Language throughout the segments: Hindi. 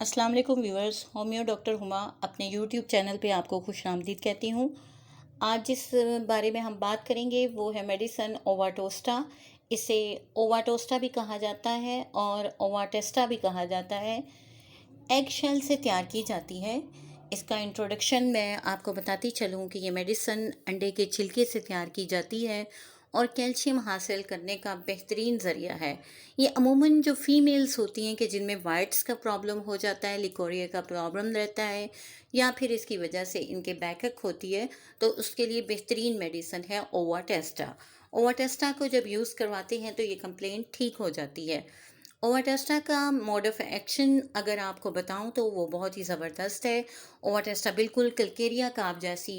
अस्सलाम वालेकुम व्यूअर्स, होमियो डॉक्टर हुमा अपने यूट्यूब चैनल पे आपको खुशामदीद कहती हूँ। आज जिस बारे में हम बात करेंगे वो है मेडिसन ओवाटोस्टा। इसे ओवाटोस्टा भी कहा जाता है और ओवाटेस्टा भी कहा जाता है। एग शेल से तैयार की जाती है। इसका इंट्रोडक्शन मैं आपको बताती चलूँ कि ये मेडिसन अंडे के छिलके से तैयार की जाती है और कैल्शियम हासिल करने का बेहतरीन ज़रिया है। ये अमूमन जो फ़ीमेल्स होती हैं कि जिनमें वाइट्स का प्रॉब्लम हो जाता है, लिकोरिया का प्रॉब्लम रहता है या फिर इसकी वजह से इनके बैकअप होती है, तो उसके लिए बेहतरीन मेडिसन है ओवाटेस्टा। ओवाटेस्टा को जब यूज़ करवाते हैं तो ये कंप्लेंट ठीक हो जाती है। ओवाटेस्टा का मोड ऑफ़ एक्शन अगर आपको बताऊं तो वो बहुत ही ज़बरदस्त है। ओवाटेस्टा बिल्कुल कलकेरिया काव जैसी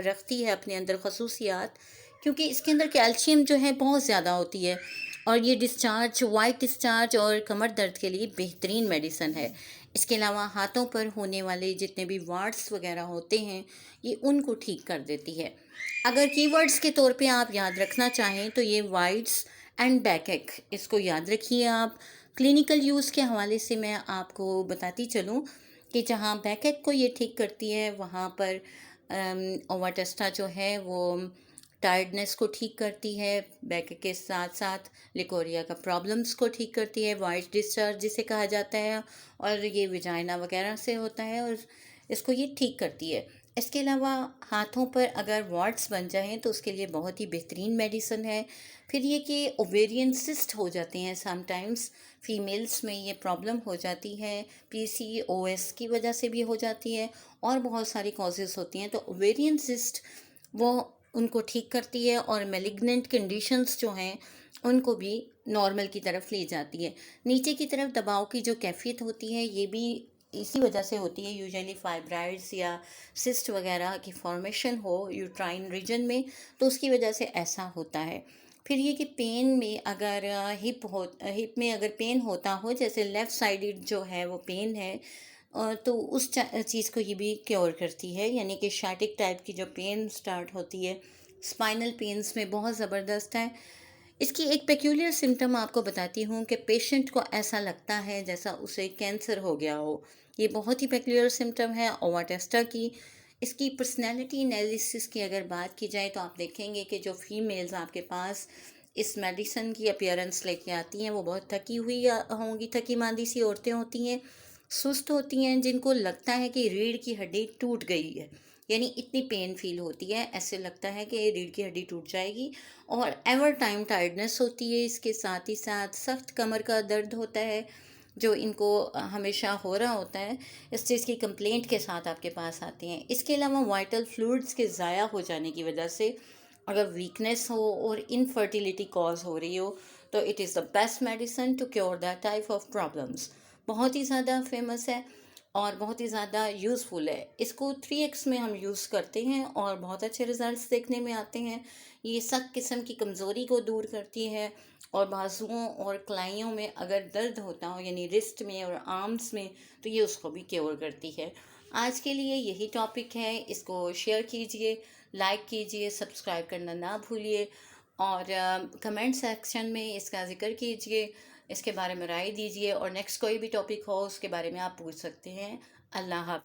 रखती है अपने अंदर खसूसियात, क्योंकि इसके अंदर कैल्शियम जो है बहुत ज़्यादा होती है और ये डिस्चार्ज, वाइट डिस्चार्ज और कमर दर्द के लिए बेहतरीन मेडिसन है। इसके अलावा हाथों पर होने वाले जितने भी वार्ड्स वगैरह होते हैं, ये उनको ठीक कर देती है। अगर कीवर्ड्स के तौर पे आप याद रखना चाहें तो ये वाइट्स एंड बैकएक, इसको याद रखिए आप। क्लिनिकल यूज़ के हवाले से मैं आपको बताती चलूँ कि जहाँ बैकएक को ये ठीक करती है वहाँ पर ओवाटेस्टा जो है वो टायर्डनेस को ठीक करती है। बैकएक के साथ साथ लिकोरिया का प्रॉब्लम्स को ठीक करती है, वाइट डिस्चार्ज जिसे कहा जाता है, और ये विजाइना वगैरह से होता है और इसको ये ठीक करती है। इसके अलावा हाथों पर अगर वॉट्स बन जाएँ तो उसके लिए बहुत ही बेहतरीन मेडिसन है। फिर ये कि ओवेरियन सिस्ट हो जाते हैं समटाइम्स, फीमेल्स में ये प्रॉब्लम हो जाती है, पीसीओएस की वजह से भी हो जाती है और बहुत सारी कॉजेज़ होती हैं। तो ओवेरियन सिस्ट वो उनको ठीक करती है और मैलिग्नेंट कंडीशंस जो हैं उनको भी नॉर्मल की तरफ ले जाती है। नीचे की तरफ दबाव की जो कैफ़ियत होती है ये भी इसी वजह से होती है। यूजुअली फाइब्राइड्स या सिस्ट वगैरह की फॉर्मेशन हो यूट्राइन रीजन में, तो उसकी वजह से ऐसा होता है। फिर ये कि पेन में अगर हिप में अगर पेन होता हो, जैसे लेफ़्ट साइडेड जो है वो पेन है, तो उस चीज़ को ये भी क्योर करती है। यानी कि शार्टिक टाइप की जो पेन स्टार्ट होती है स्पाइनल पेन्स में बहुत ज़बरदस्त है। इसकी एक पेक्यूलियर सिम्टम आपको बताती हूँ कि पेशेंट को ऐसा लगता है जैसा उसे कैंसर हो गया हो। ये बहुत ही पेक्यूलियर सिम्टम है ओवाटेस्टा की। इसकी पर्सनैलिटी एनालिसिस की अगर बात की जाए तो आप देखेंगे कि जो फीमेल्स आपके पास इस मेडिसन की अपीयरेंस लेके आती हैं वो बहुत थकी हुई होंगी, थकी मांदी सी औरतें होती हैं, सुस्त होती हैं, जिनको लगता है कि रीढ़ की हड्डी टूट गई है। यानी इतनी पेन फील होती है, ऐसे लगता है कि रीढ़ की हड्डी टूट जाएगी। और एवर टाइम टायर्डनेस होती है, इसके साथ ही साथ सख्त कमर का दर्द होता है जो इनको हमेशा हो रहा होता है। इस चीज़ की कंप्लेंट के साथ आपके पास आते हैं। इसके अलावा वाइटल फ्लूइड्स के ज़ाया हो जाने की वजह से अगर वीकनेस हो और इनफर्टिलिटी कॉज हो रही हो तो it is the best medicine to cure that type of problems. बहुत ही ज़्यादा फेमस है और बहुत ही ज़्यादा यूज़फुल है। इसको 3x में हम यूज़ करते हैं और बहुत अच्छे रिज़ल्ट्स देखने में आते हैं। ये सब किस्म की कमज़ोरी को दूर करती है और बाजुओं और कलाइयों में अगर दर्द होता हो, यानी रिस्ट में और आर्म्स में, तो ये उसको भी क्योर करती है। आज के लिए यही टॉपिक है। इसको शेयर कीजिए, लाइक कीजिए, सब्सक्राइब करना ना भूलिए और कमेंट सेक्शन में इसका ज़िक्र कीजिए, इसके बारे में राय दीजिए और नेक्स्ट कोई भी टॉपिक हो उसके बारे में आप पूछ सकते हैं। अल्लाह हाफ़िज़।